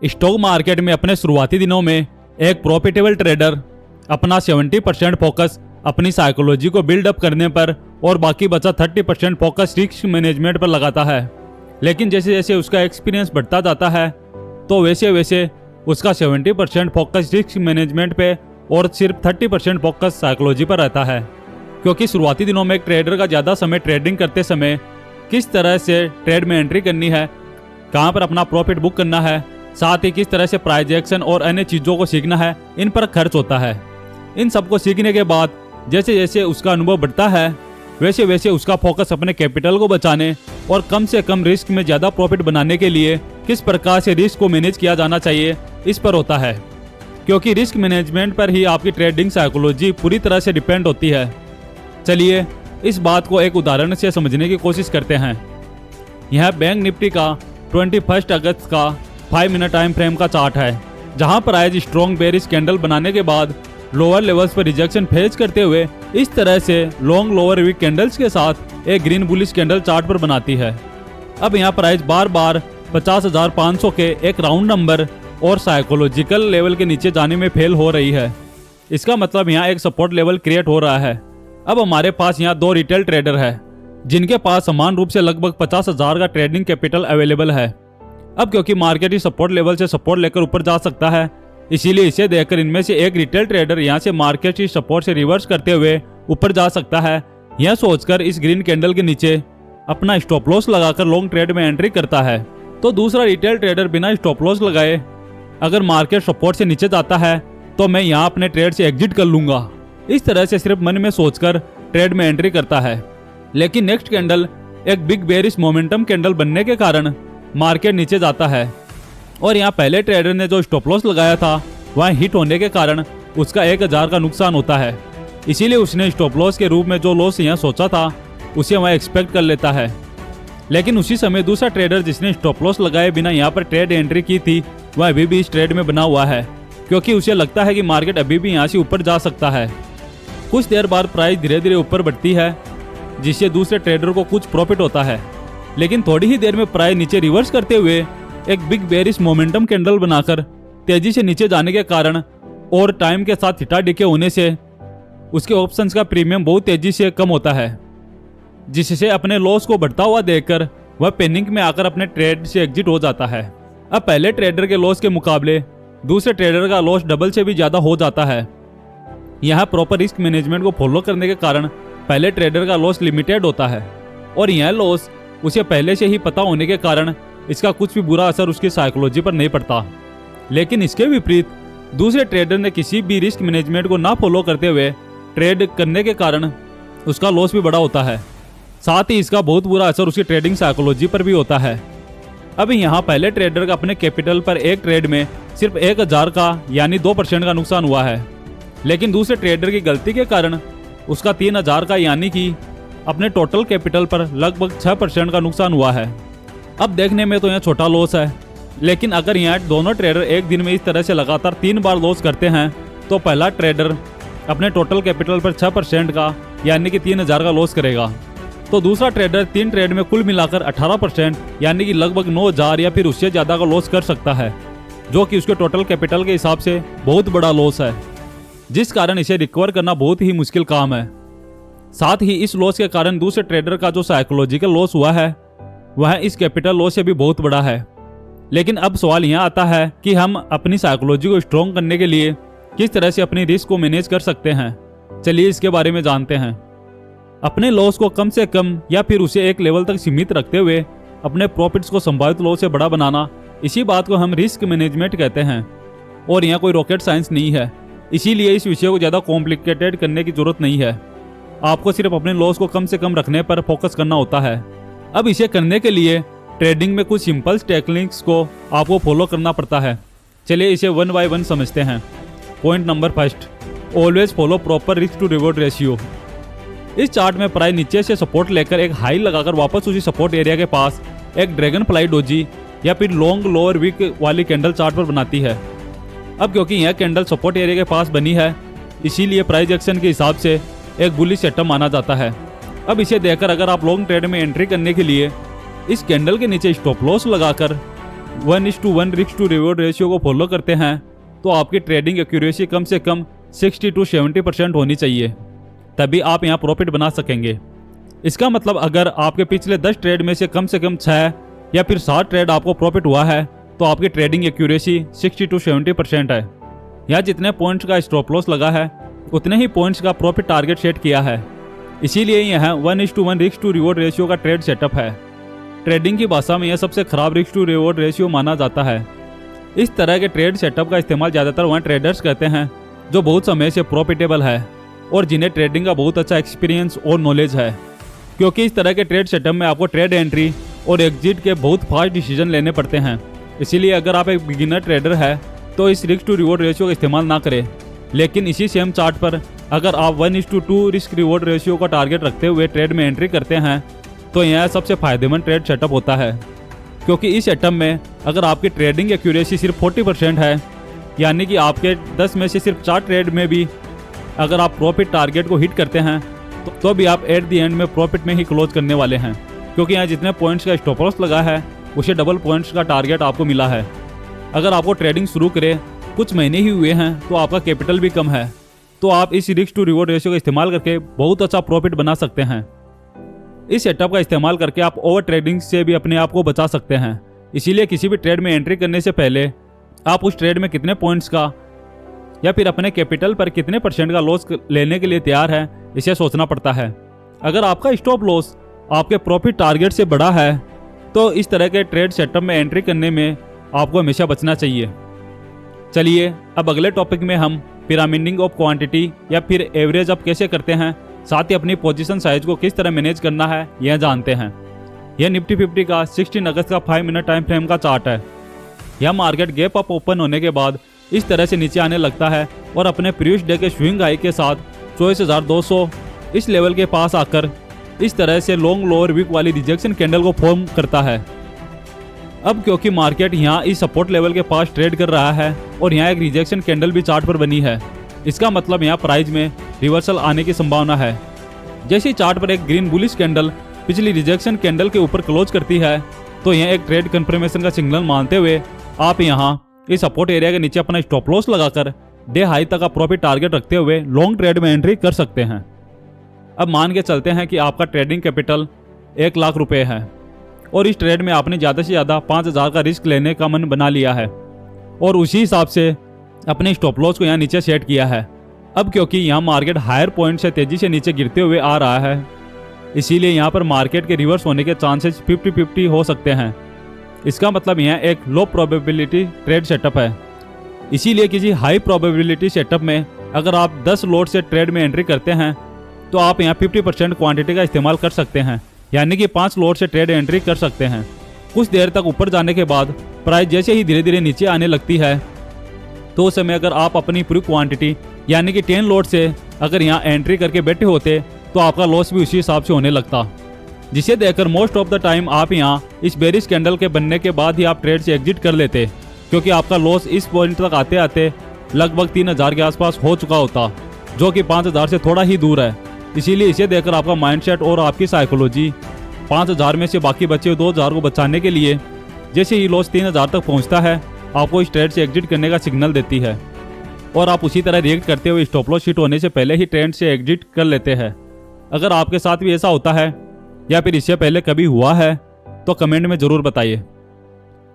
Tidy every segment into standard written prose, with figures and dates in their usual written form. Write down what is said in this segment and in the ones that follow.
Stock market में अपने शुरुआती दिनों में एक प्रॉफिटेबल ट्रेडर अपना 70% फोकस अपनी साइकोलॉजी को बिल्डअप करने पर और बाकी बचा 30% फोकस रिस्क मैनेजमेंट पर लगाता है। लेकिन जैसे जैसे उसका एक्सपीरियंस बढ़ता जाता है तो वैसे वैसे उसका 70% फोकस रिस्क मैनेजमेंट पे और सिर्फ 30% फोकस साइकोलॉजी पर रहता है। क्योंकि शुरुआती दिनों में एक ट्रेडर का ज़्यादा समय ट्रेडिंग करते समय किस तरह से ट्रेड में एंट्री करनी है, कहाँ पर अपना प्रॉफिट बुक करना है, साथ ही किस तरह से प्राइस एक्शन और अन्य चीज़ों को सीखना है, इन पर खर्च होता है। इन सबको सीखने के बाद जैसे जैसे उसका अनुभव बढ़ता है वैसे वैसे उसका फोकस अपने कैपिटल को बचाने और कम से कम रिस्क में ज़्यादा प्रॉफिट बनाने के लिए किस प्रकार से रिस्क को मैनेज किया जाना चाहिए इस पर होता है। क्योंकि रिस्क मैनेजमेंट पर ही आपकी ट्रेडिंग साइकोलॉजी पूरी तरह से डिपेंड होती है। चलिए इस बात को एक उदाहरण से समझने की कोशिश करते हैं। यह बैंक निफ्टी का 21 अगस्त का 5 मिनट टाइम फ्रेम का चार्ट है, जहां प्राइस स्ट्रॉन्ग बेरिश कैंडल बनाने के बाद लोअर लेवल्स पर रिजेक्शन फेस करते हुए इस तरह से लॉन्ग लोअर वीक कैंडल्स के साथ एक ग्रीन बुलिश कैंडल चार्ट पर बनाती है। अब यहाँ प्राइस बार बार 50,500 के एक राउंड नंबर और साइकोलॉजिकल लेवल के नीचे जाने में फेल हो रही है। इसका मतलब यहाँ एक सपोर्ट लेवल क्रिएट हो रहा है। अब हमारे पास यहाँ 2 रिटेल ट्रेडर है जिनके पास समान रूप से लगभग 50,000 का ट्रेडिंग कैपिटल अवेलेबल है। अब क्योंकि मार्केट इस सपोर्ट लेवल से सपोर्ट लेकर ऊपर जा सकता है, इसीलिए इसे देखकर इनमें से एक रिटेल ट्रेडर यहाँ से मार्केट की सपोर्ट से रिवर्स करते हुए ऊपर जा सकता है। यह सोचकर इस ग्रीन कैंडल के नीचे अपना स्टॉप लॉस लगाकर लॉन्ग ट्रेड में एंट्री करता है। तो दूसरा रिटेल ट्रेडर बिना स्टॉप लॉस लगाए अगर मार्केट सपोर्ट से नीचे जाता है तो मैं यहाँ अपने ट्रेड से एग्जिट कर लूंगा, इस तरह से सिर्फ मन में सोचकर ट्रेड में एंट्री करता है। लेकिन नेक्स्ट कैंडल एक बिग बेरिश मोमेंटम कैंडल बनने के कारण मार्केट नीचे जाता है और यहाँ पहले ट्रेडर ने जो स्टॉप लॉस लगाया था वह हिट होने के कारण उसका 1000 का नुकसान होता है। इसीलिए उसने स्टॉप लॉस के रूप में जो लॉस यहाँ सोचा था उसे वह एक्सपेक्ट कर लेता है। लेकिन उसी समय दूसरा ट्रेडर जिसने स्टॉप लॉस लगाए बिना यहाँ पर ट्रेड एंट्री की थी वह अभी भी इस ट्रेड में बना हुआ है, क्योंकि उसे लगता है कि मार्केट अभी भी यहाँ से ऊपर जा सकता है। कुछ देर बाद प्राइस धीरे धीरे ऊपर बढ़ती है जिससे दूसरे ट्रेडर को कुछ प्रॉफिट होता है। लेकिन थोड़ी ही देर में प्राइस नीचे रिवर्स करते हुए एक बिग बेरिश मोमेंटम कैंडल बनाकर तेजी से नीचे जाने के कारण और टाइम के साथ हिटा डिके होने से उसके ऑप्शंस का प्रीमियम बहुत तेजी से कम होता है, जिससे अपने लॉस को बढ़ता हुआ देखकर वह पैनिक में आकर अपने ट्रेड से एग्जिट हो जाता है। अब पहले ट्रेडर के लॉस के मुकाबले दूसरे ट्रेडर का लॉस डबल से भी ज़्यादा हो जाता है। यहाँ प्रॉपर रिस्क मैनेजमेंट को फॉलो करने के कारण पहले ट्रेडर का लॉस लिमिटेड होता है और यह लॉस उसे पहले से ही पता होने के कारण इसका कुछ भी बुरा असर उसकी साइकोलॉजी पर नहीं पड़ता। लेकिन इसके विपरीत दूसरे ट्रेडर ने किसी भी रिस्क मैनेजमेंट को ना फॉलो करते हुए ट्रेड करने के कारण उसका लॉस भी बड़ा होता है, साथ ही इसका बहुत बुरा असर उसकी ट्रेडिंग साइकोलॉजी पर भी होता है। अभी यहाँ पहले ट्रेडर का अपने कैपिटल पर एक ट्रेड में सिर्फ 1000 का यानी 2% का नुकसान हुआ है। लेकिन दूसरे ट्रेडर की गलती के कारण उसका 3000 का यानी कि अपने टोटल कैपिटल पर लगभग 6% का नुकसान हुआ है। अब देखने में तो यह छोटा लॉस है, लेकिन अगर यहाँ दोनों ट्रेडर एक दिन में इस तरह से लगातार 3 बार लॉस करते हैं तो पहला ट्रेडर अपने टोटल कैपिटल पर 6% का यानी कि 3000 का लॉस करेगा, तो दूसरा ट्रेडर 3 ट्रेड में कुल मिलाकर 18% यानी कि लगभग 9000 या फिर उससे ज़्यादा का लॉस कर सकता है, जो कि उसके टोटल कैपिटल के हिसाब से बहुत बड़ा लॉस है, जिस कारण इसे रिकवर करना बहुत ही मुश्किल काम है। साथ ही इस लॉस के कारण दूसरे ट्रेडर का जो साइकोलॉजिकल लॉस हुआ है वह इस कैपिटल लॉस से भी बहुत बड़ा है। लेकिन अब सवाल यहाँ आता है कि हम अपनी साइकोलॉजी को स्ट्रॉन्ग करने के लिए किस तरह से अपनी रिस्क को मैनेज कर सकते हैं। चलिए इसके बारे में जानते हैं। अपने लॉस को कम से कम या फिर उसे एक लेवल तक सीमित रखते हुए अपने प्रॉफिट्स को संभावित लॉस से बड़ा बनाना, इसी बात को हम रिस्क मैनेजमेंट कहते हैं। और यहाँ कोई रॉकेट साइंस नहीं है, इसीलिए इस विषय को ज़्यादा कॉम्प्लिकेटेड करने की जरूरत नहीं है। आपको सिर्फ अपने लॉस को कम से कम रखने पर फोकस करना होता है। अब इसे करने के लिए ट्रेडिंग में कुछ सिंपल टेक्निक्स को आपको फॉलो करना पड़ता है। चलिए इसे 1 बाय 1 समझते हैं। Point number 1, always follow proper risk to reward ratio. इस चार्ट में प्राइस नीचे से सपोर्ट लेकर एक हाई लगाकर वापस उसी सपोर्ट एरिया के पास एक ड्रैगन फ्लाई डोजी या फिर लॉन्ग लोअर वीक वाली कैंडल चार्ट पर बनाती है। अब क्योंकि यह कैंडल सपोर्ट एरिया के पास बनी है, इसीलिए प्राइस एक्शन के हिसाब से एक बुलिश सेटअप माना जाता है। अब इसे देखकर अगर आप लॉन्ग ट्रेड में एंट्री करने के लिए इस कैंडल के नीचे स्टॉप लॉस लगाकर 1:1 रिस्क टू रिवॉर्ड रेशियो को फॉलो करते हैं तो आपकी ट्रेडिंग एक्यूरेसी कम से कम 60 to 70% होनी चाहिए, तभी आप यहाँ प्रॉफिट बना सकेंगे। इसका मतलब अगर आपके पिछले 10 ट्रेड में से कम 6 या फिर 7 ट्रेड आपको प्रॉफिट हुआ है तो आपकी ट्रेडिंग एक्यूरेसी 60 to 70% है। यहाँ जितने पॉइंट्स का स्टॉप लॉस लगा है उतने ही पॉइंट्स का प्रॉफिट टारगेट सेट किया है, इसीलिए यह 1:1 रिस्क टू रिवॉर्ड रेशियो का ट्रेड सेटअप है। ट्रेडिंग की भाषा में यह सबसे खराब रिस्क टू रिवॉर्ड रेशियो माना जाता है। इस तरह के ट्रेड सेटअप का इस्तेमाल ज़्यादातर वह ट्रेडर्स करते हैं जो बहुत समय से प्रॉफिटेबल है और जिन्हें ट्रेडिंग का बहुत अच्छा एक्सपीरियंस और नॉलेज है, क्योंकि इस तरह के ट्रेड सेटअप में आपको ट्रेड एंट्री और एग्जिट के बहुत फास्ट डिसीजन लेने पड़ते हैं। इसीलिए अगर आप एक बिगिनर ट्रेडर है तो इस रिस्क टू रिवॉर्ड रेशियो का इस्तेमाल ना करें। लेकिन इसी सेम चार्ट पर अगर आप 1:2 रिस्क रिवॉर्ड रेशियो का टारगेट रखते हुए ट्रेड में एंट्री करते हैं तो यह सबसे फायदेमंद ट्रेड सेटअप होता है, क्योंकि इस सेटअप में अगर आपकी ट्रेडिंग एक्यूरेसी सिर्फ 40% है, यानी कि आपके 10 में से सिर्फ 4 ट्रेड में भी अगर आप प्रॉफिट टारगेट को हिट करते हैं तो भी आप एट द एंड में प्रॉफिट में ही क्लोज करने वाले हैं, क्योंकि यहाँ जितने पॉइंट्स का स्टॉप लॉस लगा है उसे डबल पॉइंट्स का टारगेट आपको मिला है। अगर आपको ट्रेडिंग शुरू करें कुछ महीने ही हुए हैं तो आपका कैपिटल भी कम है, तो आप इस रिस्क टू रिवॉर्ड रेशियो का इस्तेमाल करके बहुत अच्छा प्रॉफिट बना सकते हैं। इस सेटअप का इस्तेमाल करके आप ओवर ट्रेडिंग से भी अपने आप को बचा सकते हैं। इसीलिए किसी भी ट्रेड में एंट्री करने से पहले आप उस ट्रेड में कितने पॉइंट्स का या फिर अपने कैपिटल पर कितने % का लॉस लेने के लिए तैयार है इसे सोचना पड़ता है। अगर आपका स्टॉप लॉस आपके प्रॉफिट टारगेट से बड़ा है तो इस तरह के ट्रेड सेटअप में एंट्री करने में आपको हमेशा बचना चाहिए। चलिए अब अगले टॉपिक में हम पिरामिडिंग ऑफ क्वांटिटी या फिर एवरेज अप कैसे करते हैं, साथ ही अपनी पोजीशन साइज को किस तरह मैनेज करना है यह जानते हैं। यह निफ्टी 50 का 16 अगस्त का 5 मिनट टाइम फ्रेम का चार्ट है। यह मार्केट गैप अप ओपन होने के बाद इस तरह से नीचे आने लगता है और अपने प्रीवियस डे के स्विंग हाई के साथ 24,200 इस लेवल के पास आकर इस तरह से लॉन्ग लोअर वीक वाली रिजेक्शन कैंडल को फॉर्म करता है। अब क्योंकि मार्केट यहाँ इस सपोर्ट लेवल के पास ट्रेड कर रहा है और यहाँ एक रिजेक्शन कैंडल भी चार्ट पर बनी है, इसका मतलब यहाँ प्राइस में रिवर्सल आने की संभावना है। जैसे ही चार्ट पर एक ग्रीन बुलिश कैंडल पिछली रिजेक्शन कैंडल के ऊपर क्लोज करती है तो यह एक ट्रेड कंफर्मेशन का सिग्नल मानते हुए आप यहाँ इस सपोर्ट एरिया के नीचे अपना स्टॉप लॉस लगाकर डे हाई तक का प्रॉफिट टारगेट रखते हुए लॉन्ग ट्रेड में एंट्री कर सकते हैं। अब मान के चलते हैं कि आपका ट्रेडिंग कैपिटल 1 लाख रुपए है और इस ट्रेड में आपने ज़्यादा से ज़्यादा 5,000 का रिस्क लेने का मन बना लिया है और उसी हिसाब से अपने स्टॉप लॉस को यहाँ नीचे सेट किया है। अब क्योंकि यहाँ मार्केट हायर पॉइंट से तेज़ी से नीचे गिरते हुए आ रहा है, इसीलिए यहाँ पर मार्केट के रिवर्स होने के चांसेस 50-50 हो सकते हैं। इसका मतलब यहाँ एक लो प्रोबेबिलिटी ट्रेड सेटअप है। इसीलिए किसी हाई प्रोबेबिलिटी सेटअप में अगर आप 10 लॉट से ट्रेड में एंट्री करते हैं तो आप यहाँ 50% क्वांटिटी का इस्तेमाल कर सकते हैं, यानी कि 5 लॉट से ट्रेड एंट्री कर सकते हैं। कुछ देर तक ऊपर जाने के बाद प्राइस जैसे ही धीरे धीरे नीचे आने लगती है तो उस समय अगर आप अपनी पूरी क्वांटिटी यानी कि 10 लॉट से अगर यहाँ एंट्री करके बैठे होते तो आपका लॉस भी उसी हिसाब से होने लगता, जिसे देखकर मोस्ट ऑफ द टाइम आप यहाँ इस बेरिश कैंडल के बनने के बाद ही आप ट्रेड से एग्जिट कर लेते, क्योंकि आपका लॉस इस पॉइंट तक आते आते लगभग 3,000 के आसपास हो चुका होता, जो कि 5,000 से थोड़ा ही दूर है। इसीलिए इसे देखकर आपका माइंडसेट और आपकी साइकोलॉजी 5,000 में से बाकी बचे 2,000 को बचाने के लिए जैसे ही लॉस 3,000 तक पहुंचता है आपको इस ट्रेड से एग्जिट करने का सिग्नल देती है और आप उसी तरह रिएक्ट करते हुए स्टॉप लॉस हिट होने से पहले ही ट्रेड से एग्जिट कर लेते हैं। अगर आपके साथ भी ऐसा होता है या फिर इससे पहले कभी हुआ है तो कमेंट में ज़रूर बताइए।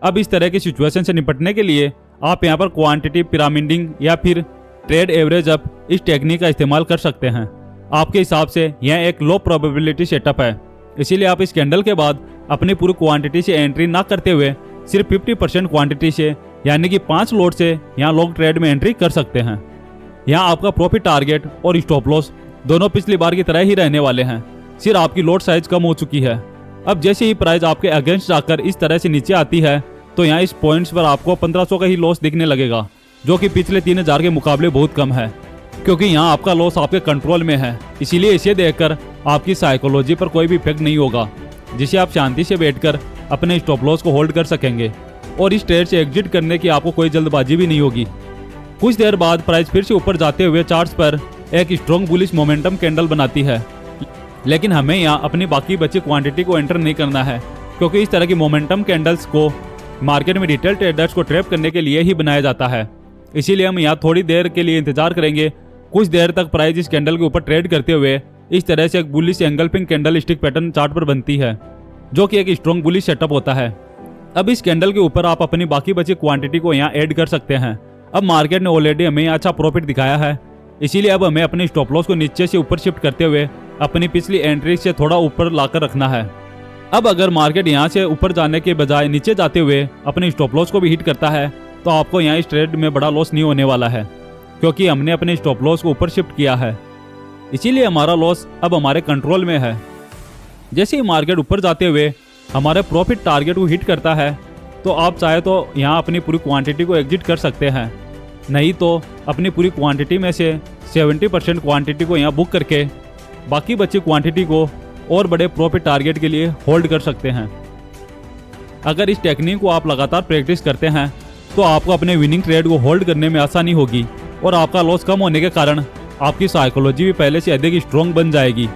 अब इस तरह की सिचुएशन से निपटने के लिए आप यहाँ पर क्वांटिटी पिरामिडिंग या फिर ट्रेड एवरेज अप इस टेक्निक का इस्तेमाल कर सकते हैं। आपके हिसाब से यह एक लो प्रोबेबिलिटी सेटअप है, इसीलिए आप इस कैंडल के बाद अपनी पूरी क्वांटिटी से एंट्री ना करते हुए सिर्फ 50% क्वांटिटी से यानी कि 5 लॉट से यहाँ लॉन्ग ट्रेड में एंट्री कर सकते हैं। यहाँ आपका प्रॉफिट टारगेट और स्टॉप लॉस दोनों पिछली बार की तरह ही रहने वाले हैं, सिर्फ आपकी लॉट साइज कम हो चुकी है। अब जैसे ही प्राइस आपके अगेंस्ट जाकर इस तरह से नीचे आती है तो यहाँ इस पॉइंट्स पर आपको 1,500 का ही लॉस दिखने लगेगा, जो कि पिछले 3,000 के मुकाबले बहुत कम है, क्योंकि यहाँ आपका लॉस आपके कंट्रोल में है। इसीलिए इसे देखकर आपकी साइकोलॉजी पर कोई भी इफेक्ट नहीं होगा, जिसे आप शांति से बैठकर अपने स्टॉप लॉस को होल्ड कर सकेंगे और इस ट्रेड से एग्जिट करने की आपको कोई जल्दबाजी भी नहीं होगी। कुछ देर बाद प्राइस फिर से ऊपर जाते हुए चार्ट्स पर एक स्ट्रॉन्ग बुलिश मोमेंटम कैंडल बनाती है, लेकिन हमें यहाँ अपनी बाकी बची क्वांटिटी को एंटर नहीं करना है, क्योंकि इस तरह की मोमेंटम कैंडल्स को मार्केट में रिटेल ट्रेडर्स को ट्रैप करने के लिए ही बनाया जाता है। इसीलिए हम यहाँ थोड़ी देर के लिए इंतजार करेंगे। कुछ देर तक प्राइस इस कैंडल के ऊपर ट्रेड करते हुए इस तरह से एक bullish engulfing candle stick pattern chart पर बनती है, जो कि एक स्ट्रॉन्ग बुलिश सेटअप होता है। अब इस कैंडल के ऊपर आप अपनी बाकी बची क्वांटिटी को यहाँ ऐड कर सकते हैं। अब मार्केट ने ऑलरेडी हमें अच्छा प्रॉफिट दिखाया है, इसीलिए अब हमें अपने स्टॉप लॉस को नीचे से ऊपर शिफ्ट करते हुए अपनी पिछली एंट्री से थोड़ा ऊपर लाकर रखना है। अब अगर मार्केट यहाँ से ऊपर जाने के बजाय नीचे जाते हुए अपने स्टॉप लॉस को भी हिट करता है तो आपको यहाँ इस ट्रेड में बड़ा लॉस नहीं होने वाला है, क्योंकि हमने अपने स्टॉप लॉस को ऊपर शिफ्ट किया है। इसीलिए हमारा लॉस अब हमारे कंट्रोल में है। जैसे ही मार्केट ऊपर जाते हुए हमारे प्रॉफिट टारगेट को हिट करता है तो आप चाहे तो यहाँ अपनी पूरी क्वांटिटी को एग्जिट कर सकते हैं, नहीं तो अपनी पूरी क्वांटिटी में से 70% क्वांटिटी को यहाँ बुक करके बाकी बची क्वांटिटी को और बड़े प्रॉफिट टारगेट के लिए होल्ड कर सकते हैं। अगर इस टेक्निक को आप लगातार प्रैक्टिस करते हैं तो आपको अपने विनिंग ट्रेड को होल्ड करने में आसानी होगी और आपका लॉस कम होने के कारण आपकी साइकोलॉजी भी पहले से अधिक स्ट्रॉन्ग बन जाएगी।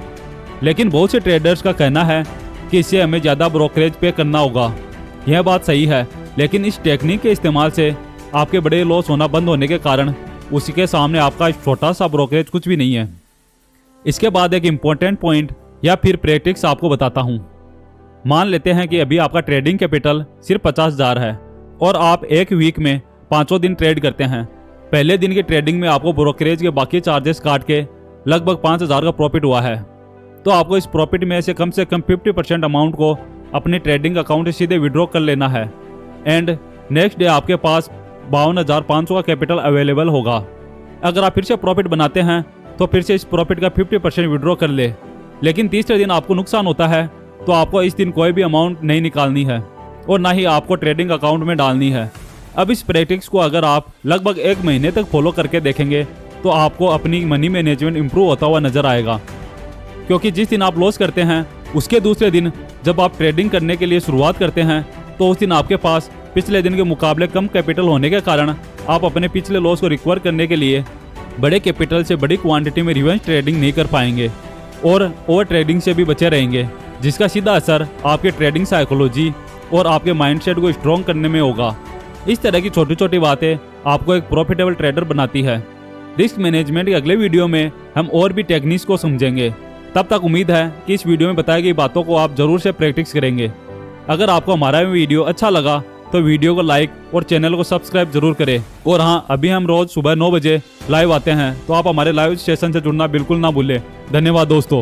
लेकिन बहुत से ट्रेडर्स का कहना है कि इससे हमें ज़्यादा ब्रोकरेज पे करना होगा। यह बात सही है, लेकिन इस टेक्निक के इस्तेमाल से आपके बड़े लॉस होना बंद होने के कारण उसी के सामने आपका छोटा सा ब्रोकरेज कुछ भी नहीं है। इसके बाद एक इम्पोर्टेंट पॉइंट या फिर प्रैक्टिस आपको बताता हूँ। मान लेते हैं कि अभी आपका ट्रेडिंग कैपिटल सिर्फ 50,000 है और आप एक वीक में 5 दिन ट्रेड करते हैं। पहले दिन की ट्रेडिंग में आपको ब्रोकरेज के बाकी चार्जेस काट के लगभग 5,000 का प्रॉफिट हुआ है, तो आपको इस प्रॉफिट में से कम 50% अमाउंट को अपने ट्रेडिंग अकाउंट से सीधे विड्रॉ कर लेना है एंड नेक्स्ट डे आपके पास 52,500 का कैपिटल अवेलेबल होगा। अगर आप फिर से प्रॉफिट बनाते हैं तो फिर से इस प्रॉफिट का 50% विड्रॉ कर ले। लेकिन तीसरे दिन आपको नुकसान होता है तो आपको इस दिन कोई भी अमाउंट नहीं निकालनी है और ना ही आपको ट्रेडिंग अकाउंट में डालनी है। अब इस प्रैक्टिस को अगर आप लगभग 1 महीने तक फॉलो करके देखेंगे तो आपको अपनी मनी मैनेजमेंट इंप्रूव होता हुआ नजर आएगा, क्योंकि जिस दिन आप लॉस करते हैं उसके दूसरे दिन जब आप ट्रेडिंग करने के लिए शुरुआत करते हैं तो उस दिन आपके पास पिछले दिन के मुकाबले कम कैपिटल होने के कारण आप अपने पिछले लॉस को रिकवर करने के लिए बड़े कैपिटल से बड़ी क्वांटिटी में रिवेंज ट्रेडिंग नहीं कर पाएंगे और ओवर ट्रेडिंग से भी बचे रहेंगे, जिसका सीधा असर आपके ट्रेडिंग साइकोलॉजी और आपके माइंडसेट को स्ट्रॉन्ग करने में होगा। इस तरह की छोटी छोटी बातें आपको एक प्रॉफिटेबल ट्रेडर बनाती है। रिस्क मैनेजमेंट के अगले वीडियो में हम और भी टेक्निक्स को समझेंगे। तब तक उम्मीद है कि इस वीडियो में बताई गई बातों को आप जरूर से प्रैक्टिस करेंगे। अगर आपको हमारा वीडियो अच्छा लगा तो वीडियो को लाइक और चैनल को सब्सक्राइब जरूर करें। और हाँ, अभी हम रोज सुबह 9 बजे लाइव आते हैं, तो आप हमारे लाइव सेशन से जुड़ना बिल्कुल ना भूलें। धन्यवाद दोस्तों।